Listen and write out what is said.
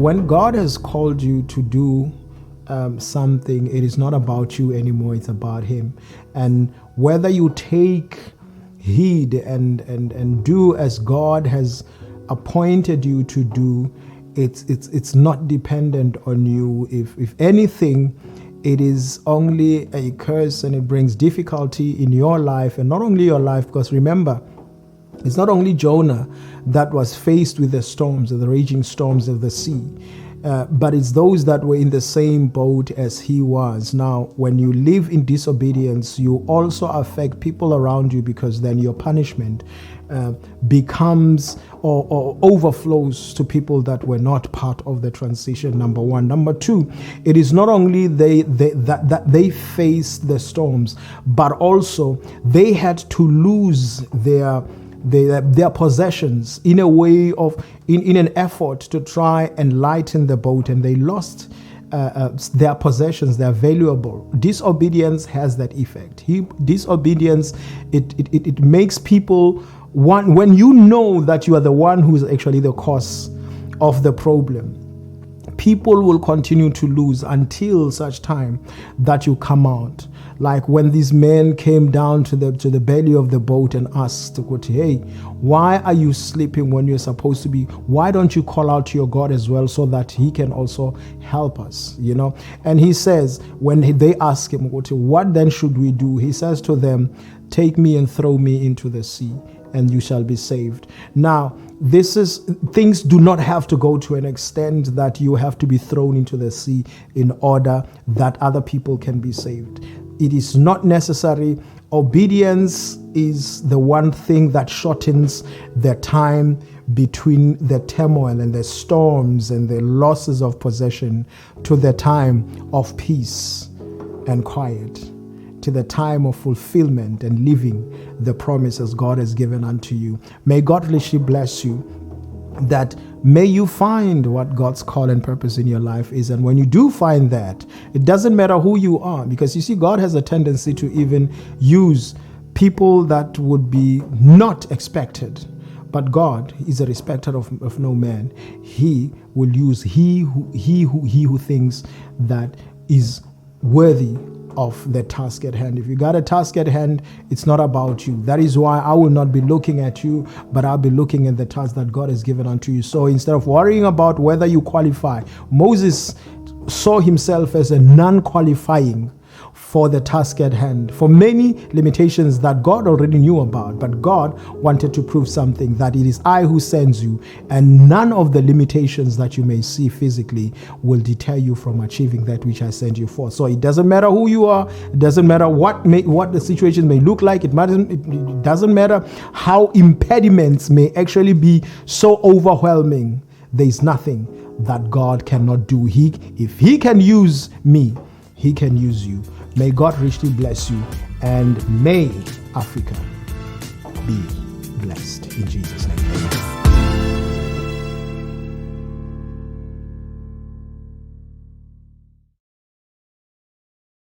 when God has called you to do something, it is not about you anymore, it's about Him. And whether you take heed and do as God has appointed you to do, it's not dependent on you. If anything, it is only a curse, and it brings difficulty in your life, and not only your life, because remember, it's not only Jonah that was faced with the storms, the raging storms of the sea, but it's those that were in the same boat as he was. Now, when you live in disobedience, you also affect people around you, because then your punishment becomes or overflows to people that were not part of the transition, number one. Number two, it is not only that they faced the storms, but also they had to lose their possessions in a way of in an effort to try and lighten the boat, and they lost their possessions. They're valuable. Disobedience has that effect. Disobedience, it makes people when you know that you are the one who is actually the cause of the problem, people will continue to lose until such time that you come out. Like when these men came down to the belly of the boat and asked, hey, why are you sleeping when you're supposed to be? Why don't you call out to your God as well, so that He can also help us? And He says, when they ask Him, what then should we do? He says to them, take me and throw me into the sea, and you shall be saved. Now, things do not have to go to an extent that you have to be thrown into the sea in order that other people can be saved. It is not necessary. Obedience is the one thing that shortens the time between the turmoil and the storms and the losses of possession to the time of peace and quiet, to the time of fulfillment and living the promises God has given unto you. May God richly bless you, that may you find what God's call and purpose in your life is. And when you do find that, it doesn't matter who you are, because you see, God has a tendency to even use people that would be not expected. But God is a respecter of no man. He will use he who thinks that is worthy of the task at hand. If you got a task at hand, it's not about you. That is why I will not be looking at you, but I'll be looking at the task that God has given unto you. So instead of worrying about whether you qualify, Moses saw himself as a non-qualifying for the task at hand, for many limitations that God already knew about. But God wanted to prove something, that it is I who sends you, and none of the limitations that you may see physically will deter you from achieving that which I sent you for. So it doesn't matter who you are. It doesn't matter what the situation may look like. It doesn't matter how impediments may actually be so overwhelming. There is nothing that God cannot do. If He can use me, He can use you. May God richly bless you, and may Africa be blessed in Jesus' name. Amen.